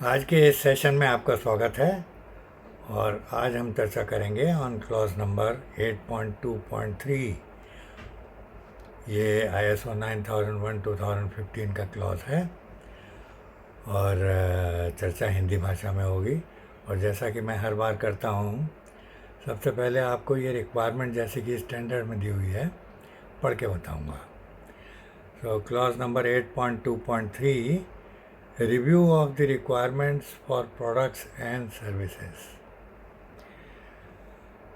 आज के इस सेशन में आपका स्वागत है और आज हम चर्चा करेंगे ऑन क्लॉज नंबर 8.2.3। ये ISO 9001:2015 का क्लॉज है और चर्चा हिंदी भाषा में होगी। और जैसा कि मैं हर बार करता हूँ, सबसे पहले आपको ये रिक्वायरमेंट जैसे कि स्टैंडर्ड में दी हुई है पढ़ के बताऊँगा। So clause number 8.2.3, review of the requirements for products and services.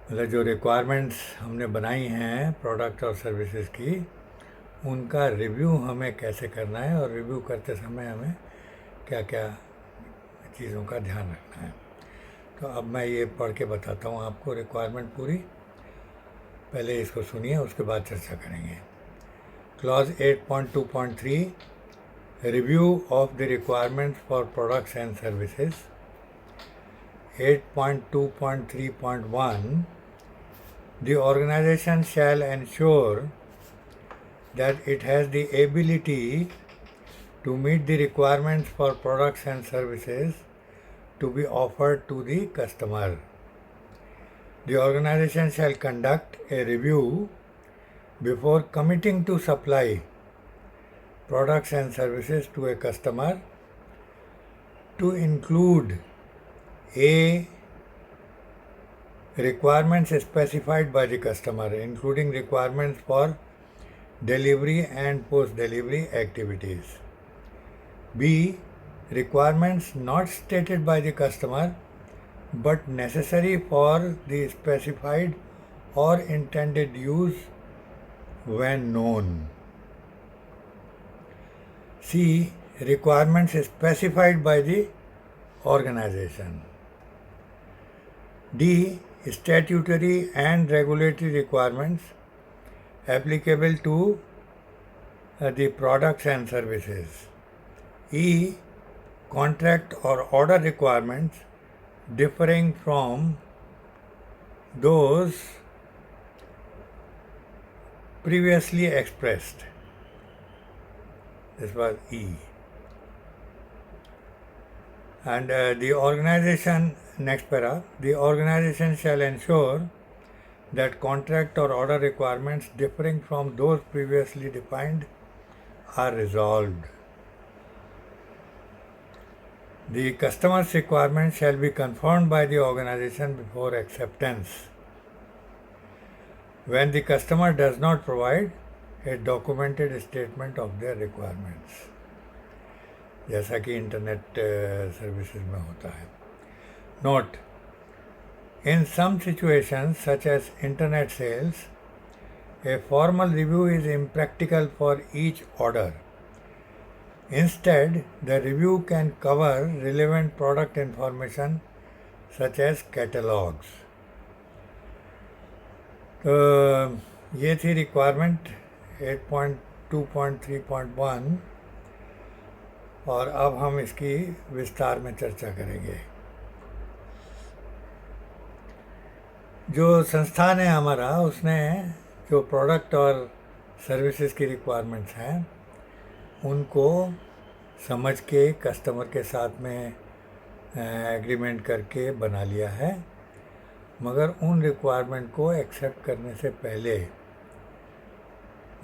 मतलब जो रिक्वायरमेंट्स हमने बनाई हैं प्रोडक्ट और सर्विसेज की, उनका रिव्यू हमें कैसे करना है और रिव्यू करते समय हमें क्या क्या चीज़ों का ध्यान रखना है। तो अब मैं ये पढ़ के बताता हूँ आपको रिक्वायरमेंट पूरी। पहले इसको सुनिए, उसके बाद चर्चा करेंगे। Clause 8.2.3, Review of the requirements for products and services. 8.2.3.1, the organization shall ensure that it has the ability to meet the requirements for products and services to be offered to the customer. The organization shall conduct a review before committing to supply products and services to a customer to include a requirements specified by the customer, including requirements for delivery and post-delivery activities. B. Requirements not stated by the customer but necessary for the specified or intended use when known. C. Requirements specified by the organization. D. Statutory and regulatory requirements applicable to the products and services. E. Contract or order requirements differing from those previously expressed. This was E. And the organization, next para, the organization shall ensure that contract or order requirements differing from those previously defined are resolved. The customer's requirements shall be confirmed by the organization before acceptance. When the customer does not provide a documented statement of their requirements, जैसा कि internet services में होता है. Note: in some situations such as internet sales, a formal review is impractical for each order. Instead, the review can cover relevant product information such as catalogs. तो ये थी requirement 8.2.3.1 और अब हम इसकी विस्तार में चर्चा करेंगे। जो संस्थान है हमारा, उसने जो प्रोडक्ट और सर्विसेज की रिक्वायरमेंट्स हैं उनको समझ के कस्टमर के साथ में एग्रीमेंट करके बना लिया है, मगर उन रिक्वायरमेंट को एक्सेप्ट करने से पहले,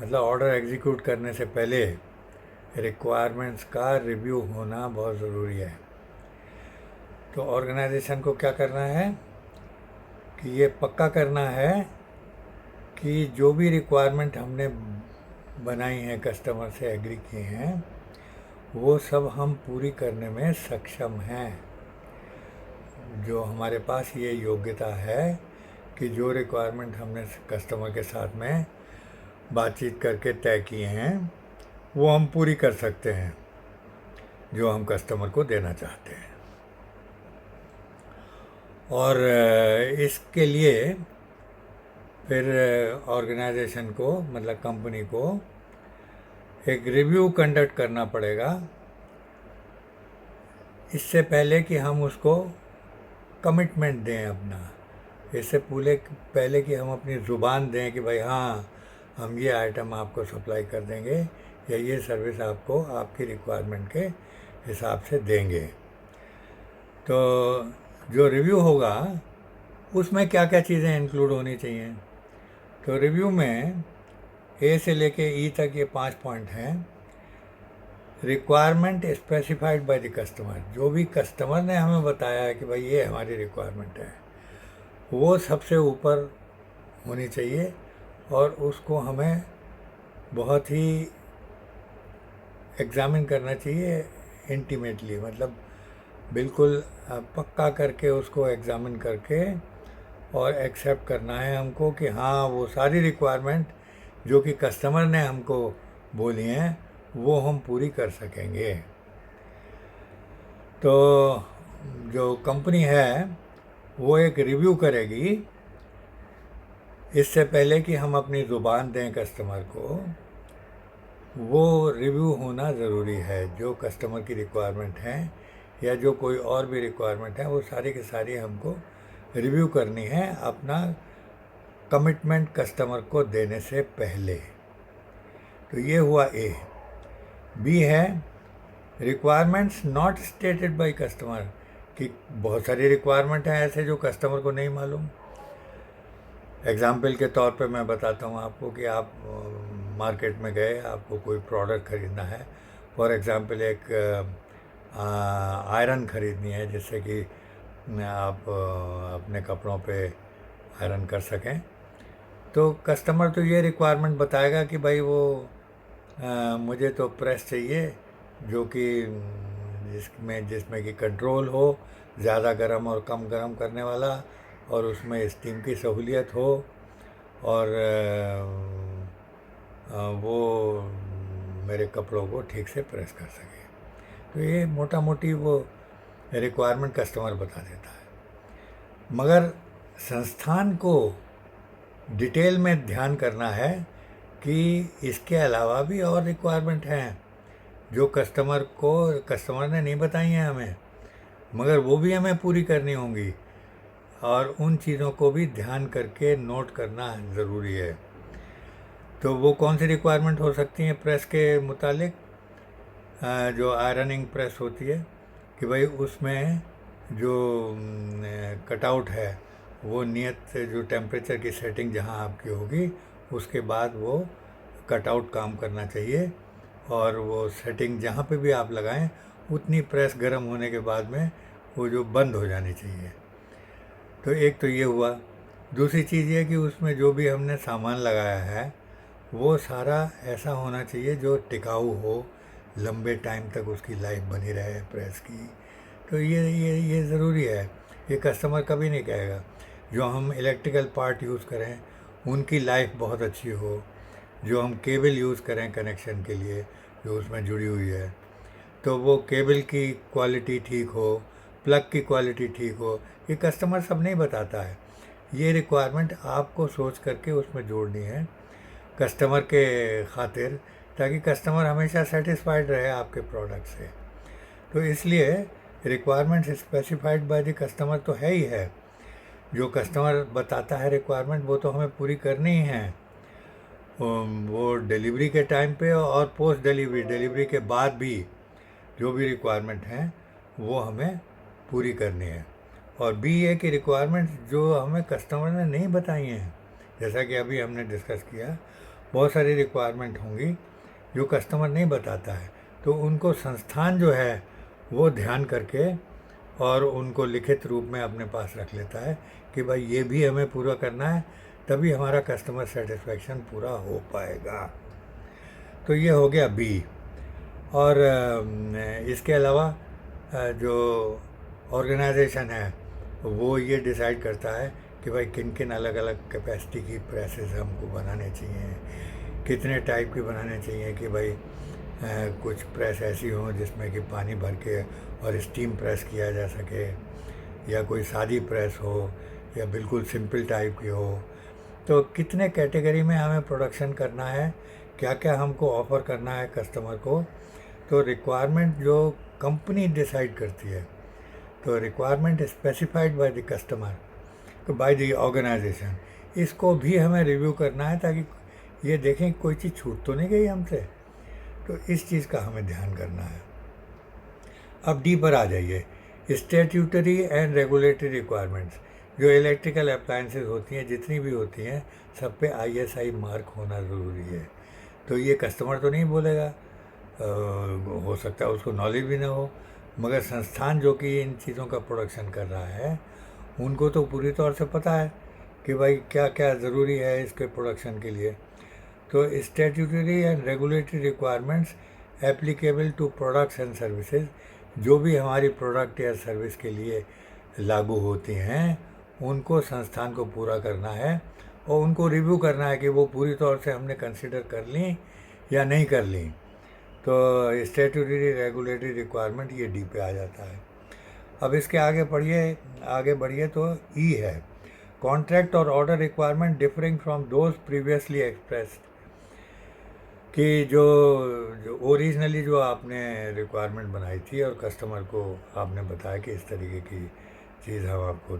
मतलब ऑर्डर एग्जीक्यूट करने से पहले, रिक्वायरमेंट्स का रिव्यू होना बहुत ज़रूरी है। तो ऑर्गेनाइजेशन को क्या करना है कि ये पक्का करना है कि जो भी रिक्वायरमेंट हमने बनाई हैं, कस्टमर से एग्री किए हैं, वो सब हम पूरी करने में सक्षम हैं। जो हमारे पास ये योग्यता है कि जो रिक्वायरमेंट हमने कस्टमर के साथ में बातचीत करके तय किए हैं वो हम पूरी कर सकते हैं, जो हम कस्टमर को देना चाहते हैं। और इसके लिए फिर ऑर्गेनाइजेशन को, मतलब कंपनी को, एक रिव्यू कंडक्ट करना पड़ेगा इससे पहले कि हम उसको कमिटमेंट दें अपना। इससे पहले कि हम अपनी ज़ुबान दें कि भाई हाँ, हम ये आइटम आपको सप्लाई कर देंगे या ये सर्विस आपको आपकी रिक्वायरमेंट के हिसाब से देंगे। तो जो रिव्यू होगा उसमें क्या क्या चीज़ें इंक्लूड होनी चाहिए। तो रिव्यू में ए से लेके ई तक ये 5 पॉइंट हैं। Requirement specified by the customer, जो भी कस्टमर ने हमें बताया है कि भाई ये हमारी रिक्वायरमेंट है, वो सबसे ऊपर होनी चाहिए और उसको हमें बहुत ही एग्ज़ामिन करना चाहिए इंटीमेटली, मतलब बिल्कुल पक्का करके उसको एग्ज़ामिन करके और एक्सेप्ट करना है हमको कि हाँ वो सारी रिक्वायरमेंट जो कि कस्टमर ने हमको बोली हैं वो हम पूरी कर सकेंगे। तो जो कंपनी है वो एक रिव्यू करेगी इससे पहले कि हम अपनी ज़ुबान दें कस्टमर को। वो रिव्यू होना ज़रूरी है। जो कस्टमर की रिक्वायरमेंट है या जो कोई और भी रिक्वायरमेंट है वो सारी की सारी हमको रिव्यू करनी है अपना कमिटमेंट कस्टमर को देने से पहले। तो ये हुआ ए। बी है requirements not stated by customer, कि बहुत सारी रिक्वायरमेंट हैं ऐसे जो कस्टमर को नहीं मालूम। एग्ज़ाम्पल के तौर पे मैं बताता हूँ आपको कि आप मार्केट में गए, आपको कोई प्रोडक्ट ख़रीदना है। फॉर एग्ज़ाम्पल एक आयरन ख़रीदनी है जिससे कि आप अपने कपड़ों पे आयरन कर सकें। तो कस्टमर तो ये रिक्वायरमेंट बताएगा कि भाई वो मुझे तो प्रेस चाहिए जो कि जिसमें कि कंट्रोल हो, ज़्यादा गर्म और कम गर्म करने वाला, और उसमें स्टीम की सहूलियत हो, और वो मेरे कपड़ों को ठीक से प्रेस कर सके। तो ये मोटा मोटी वो रिक्वायरमेंट कस्टमर बता देता है। मगर संस्थान को डिटेल में ध्यान करना है कि इसके अलावा भी और रिक्वायरमेंट हैं जो कस्टमर ने नहीं बताई हैं हमें, मगर वो भी हमें पूरी करनी होंगी, और उन चीज़ों को भी ध्यान करके नोट करना ज़रूरी है। तो वो कौन सी रिक्वायरमेंट हो सकती हैं प्रेस के मुतालिक? जो आयरनिंग प्रेस होती है कि भाई उसमें जो कटआउट है वो नियत जो टेम्परेचर की सेटिंग जहाँ आपकी होगी उसके बाद वो कटआउट काम करना चाहिए, और वो सेटिंग जहाँ पे भी आप लगाएं उतनी प्रेस गर्म होने के बाद में वो जो बंद हो जानी चाहिए। तो एक तो ये हुआ। दूसरी चीज़ ये कि उसमें जो भी हमने सामान लगाया है वो सारा ऐसा होना चाहिए जो टिकाऊ हो, लंबे टाइम तक उसकी लाइफ बनी रहे प्रेस की। तो ये ज़रूरी है। ये कस्टमर कभी नहीं कहेगा। जो हम इलेक्ट्रिकल पार्ट यूज़ करें उनकी लाइफ बहुत अच्छी हो, जो हम केबल यूज़ करें कनेक्शन के लिए जो उसमें जुड़ी हुई है, तो वो केबल की क्वालिटी ठीक हो, प्लग की क्वालिटी ठीक हो, ये कस्टमर सब नहीं बताता है। ये रिक्वायरमेंट आपको सोच करके उसमें जोड़नी है कस्टमर के खातिर, ताकि कस्टमर हमेशा सेटिस्फाइड रहे आपके प्रोडक्ट से। तो इसलिए requirement specified by the customer तो है ही है। जो कस्टमर बताता है रिक्वायरमेंट वो तो हमें पूरी करनी ही है, वो डिलीवरी के टाइम पे और पोस्ट डिलीवरी के बाद भी जो भी रिक्वायरमेंट हैं वो हमें पूरी करनी है। और बी ये कि रिक्वायरमेंट जो हमें कस्टमर ने नहीं बताई हैं, जैसा कि अभी हमने डिस्कस किया, बहुत सारी रिक्वायरमेंट होंगी जो कस्टमर नहीं बताता है, तो उनको संस्थान जो है वो ध्यान करके और उनको लिखित रूप में अपने पास रख लेता है कि भाई ये भी हमें पूरा करना है, तभी हमारा कस्टमर सेटिस्फैक्शन पूरा हो पाएगा। तो ये हो गया बी। और इसके अलावा जो ऑर्गेनाइजेशन है वो ये डिसाइड करता है कि भाई किन किन अलग अलग कैपेसिटी की प्रेसेस हमको बनाने चाहिए, कितने टाइप की बनाने चाहिए कि भाई कुछ प्रेस ऐसी हों जिसमें कि पानी भर के और स्टीम प्रेस किया जा सके, या कोई सादी प्रेस हो, या बिल्कुल सिंपल टाइप की हो। तो कितने कैटेगरी में हमें प्रोडक्शन करना है, क्या क्या हमको ऑफ़र करना है कस्टमर को, तो रिक्वायरमेंट जो कंपनी डिसाइड करती है, तो requirement specified by the customer, तो बाय द ऑर्गेनाइजेशन, इसको भी हमें रिव्यू करना है ताकि ये देखें कोई चीज़ छूट तो नहीं गई हमसे। तो इस चीज़ का हमें ध्यान करना है। अब डी पर आ जाइए। स्टैट्यूटरी एंड रेगुलेटरी रिक्वायरमेंट्स, जो इलेक्ट्रिकल अप्लायंसेस होती हैं जितनी भी होती हैं सब पे ISI मार्क होना ज़रूरी है। तो ये कस्टमर तो नहीं बोलेगा, हो सकता है उसको नॉलेज भी ना हो, मगर संस्थान जो कि इन चीज़ों का प्रोडक्शन कर रहा है उनको तो पूरी तौर से पता है कि भाई क्या क्या ज़रूरी है इसके प्रोडक्शन के लिए। तो statutory and regulatory requirements applicable to products and services, जो भी हमारी प्रोडक्ट या सर्विस के लिए लागू होती हैं उनको संस्थान को पूरा करना है और उनको रिव्यू करना है कि वो पूरी तौर से हमने कंसिडर कर ली या नहीं कर ली। तो स्टैट्यूटरी रेगुलेटरी रिक्वायरमेंट ये डी पे आ जाता है। अब इसके आगे बढ़िए तो ई है, कॉन्ट्रैक्ट और order requirement differing from those previously expressed, कि जो ओरिजिनली जो आपने रिक्वायरमेंट बनाई थी और कस्टमर को आपने बताया कि इस तरीके की चीज़ हम आपको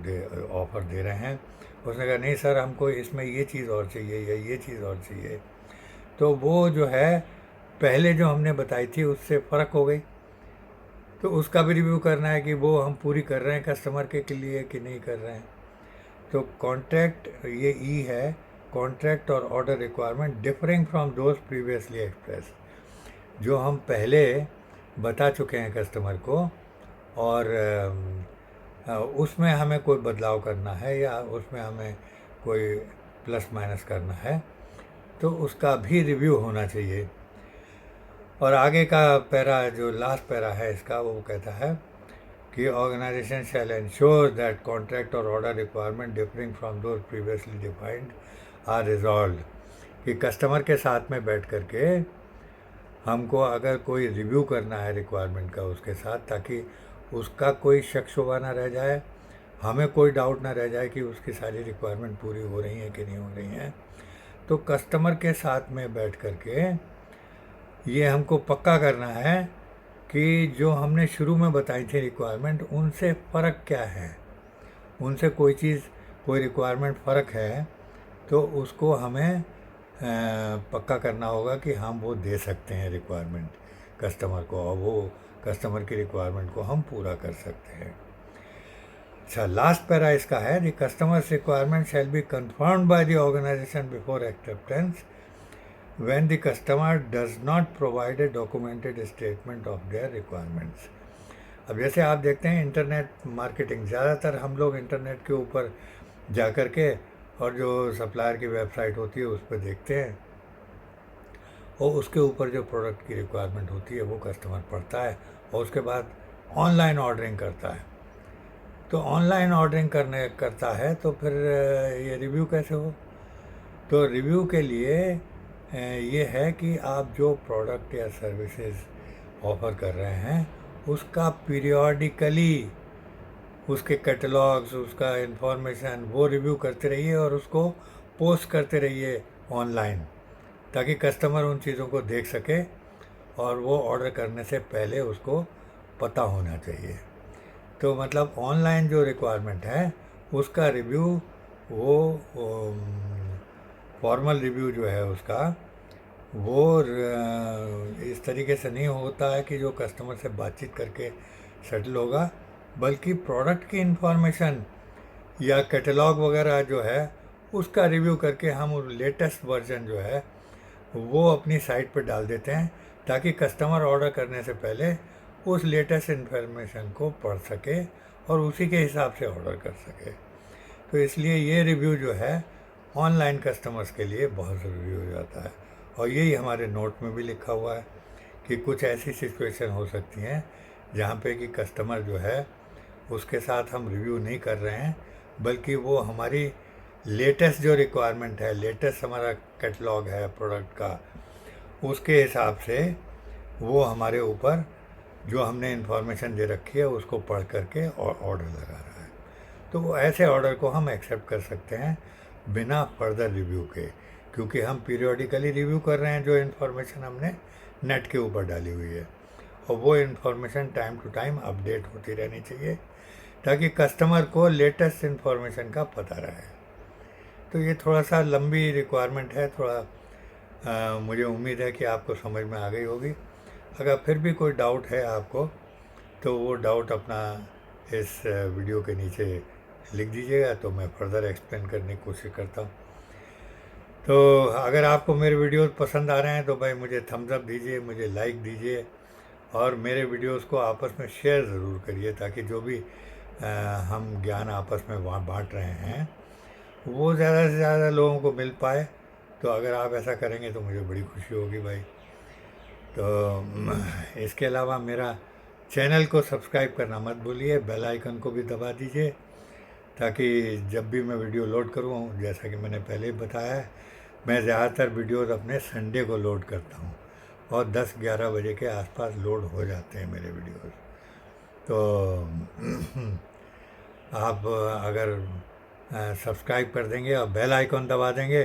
ऑफ़र दे रहे हैं, उसने कहा नहीं सर हमको इसमें ये चीज़ और चाहिए या ये चीज़ और चाहिए, तो वो जो है पहले जो हमने बताई थी उससे फ़र्क हो गई, तो उसका भी रिव्यू करना है कि वो हम पूरी कर रहे हैं कस्टमर के लिए कि नहीं कर रहे हैं। तो कॉन्ट्रैक्ट ये ई है, कॉन्ट्रैक्ट और order requirement differing from those previously express, जो हम पहले बता चुके हैं कस्टमर को और उसमें हमें कोई बदलाव करना है या उसमें हमें कोई प्लस माइनस करना है, तो उसका भी रिव्यू होना चाहिए। और आगे का पैरा, जो लास्ट पैरा है इसका, वो कहता है कि organisation shall ensure that contract और order requirement differing from those previously defined are resolve, कि कस्टमर के साथ में बैठ कर के हमको अगर कोई रिव्यू करना है रिक्वायरमेंट का उसके साथ, ताकि उसका कोई शक शुबा ना रह जाए, हमें कोई डाउट ना रह जाए कि उसकी सारी रिक्वायरमेंट पूरी हो रही हैं कि नहीं हो रही हैं, तो कस्टमर के साथ में बैठ कर के ये हमको पक्का करना है कि जो हमने शुरू में बताई थी रिक्वायरमेंट उनसे फ़र्क क्या है, उनसे कोई चीज़ कोई रिक्वायरमेंट फ़र्क है तो उसको हमें पक्का करना होगा कि हम वो दे सकते हैं रिक्वायरमेंट कस्टमर को, और वो कस्टमर की रिक्वायरमेंट को हम पूरा कर सकते हैं। अच्छा, लास्ट पैरा इसका है, the customers requirement shall be confirmed by the organisation before acceptance when the customer does not provide a documented statement of their requirements। अब जैसे आप देखते हैं इंटरनेट मार्केटिंग, ज़्यादातर हम लोग इंटरनेट के ऊपर जा कर के और जो सप्लायर की वेबसाइट होती है उस पर देखते हैं और उसके ऊपर जो प्रोडक्ट की रिक्वायरमेंट होती है वो कस्टमर पढ़ता है और उसके बाद ऑनलाइन ऑर्डरिंग करता है। तो ऑनलाइन ऑर्डरिंग करता है तो फिर ये रिव्यू कैसे हो? तो रिव्यू के लिए ये है कि आप जो प्रोडक्ट या सर्विसेज ऑफ़र कर रहे हैं उसका पीरियोडिकली उसके कैटलॉग्स, उसका इन्फॉर्मेशन वो रिव्यू करते रहिए और उसको पोस्ट करते रहिए ऑनलाइन, ताकि कस्टमर उन चीज़ों को देख सके और वो ऑर्डर करने से पहले उसको पता होना चाहिए। तो मतलब ऑनलाइन जो रिक्वायरमेंट है उसका रिव्यू वो फॉर्मल रिव्यू जो है उसका वो इस तरीके से नहीं होता है कि जो कस्टमर से बातचीत करके सेटल होगा, बल्कि प्रोडक्ट की इन्फॉर्मेशन या कैटलॉग वगैरह जो है उसका रिव्यू करके हम लेटेस्ट वर्जन जो है वो अपनी साइट पर डाल देते हैं, ताकि कस्टमर ऑर्डर करने से पहले उस लेटेस्ट इन्फॉर्मेशन को पढ़ सके और उसी के हिसाब से ऑर्डर कर सके। तो इसलिए ये रिव्यू जो है ऑनलाइन कस्टमर्स के लिए बहुत ज़रूरी हो जाता है। और यही हमारे नोट में भी लिखा हुआ है कि कुछ ऐसी सिचुएशन हो सकती हैं जहाँ पे कि कस्टमर जो है उसके साथ हम रिव्यू नहीं कर रहे हैं, बल्कि वो हमारी लेटेस्ट जो रिक्वायरमेंट है, लेटेस्ट हमारा कैटलॉग है प्रोडक्ट का, उसके हिसाब से वो हमारे ऊपर जो हमने इन्फॉर्मेशन दे रखी है उसको पढ़ करके और ऑर्डर लगा रहा है। तो वो ऐसे ऑर्डर को हम एक्सेप्ट कर सकते हैं बिना फर्दर रिव्यू के, क्योंकि हम पीरियोडिकली रिव्यू कर रहे हैं जो इन्फॉर्मेशन हमने नेट के ऊपर डाली हुई है, और वो information time to time update होती रहनी चाहिए ताकि कस्टमर को लेटेस्ट इन्फॉर्मेशन का पता रहे। तो ये थोड़ा सा लंबी रिक्वायरमेंट है, थोड़ा मुझे उम्मीद है कि आपको समझ में आ गई होगी। अगर फिर भी कोई डाउट है आपको तो वो डाउट अपना इस वीडियो के नीचे लिख दीजिएगा, तो मैं फर्दर एक्सप्लेन करने की कोशिश करता हूँ। तो अगर आपको मेरे वीडियोस पसंद आ रहे हैं तो भाई मुझे थम्स अप दीजिए, मुझे लाइक दीजिए, और मेरे वीडियोस को आपस में शेयर ज़रूर करिए, ताकि जो भी हम ज्ञान आपस में बांट रहे हैं वो ज़्यादा से ज़्यादा लोगों को मिल पाए। तो अगर आप ऐसा करेंगे तो मुझे बड़ी खुशी होगी भाई। तो इसके अलावा मेरा चैनल को सब्सक्राइब करना मत भूलिए, बेल आइकन को भी दबा दीजिए, ताकि जब भी मैं वीडियो लोड करूँ, जैसा कि मैंने पहले ही बताया है, मैं ज़्यादातर वीडियोस अपने संडे को लोड करता हूँ और 10-11 बजे के आसपास लोड हो जाते हैं मेरे वीडियोस। तो आप अगर सब्सक्राइब कर देंगे और बेल आइकन दबा देंगे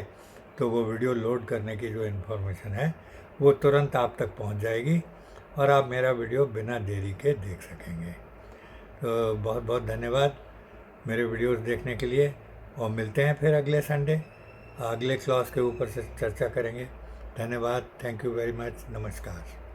तो वो वीडियो लोड करने की जो इन्फॉर्मेशन है वो तुरंत आप तक पहुंच जाएगी और आप मेरा वीडियो बिना देरी के देख सकेंगे। तो बहुत बहुत धन्यवाद मेरे वीडियोस देखने के लिए, और मिलते हैं फिर अगले संडे अगले क्लास के ऊपर से चर्चा करेंगे। धन्यवाद, थैंक यू वेरी मच, नमस्कार।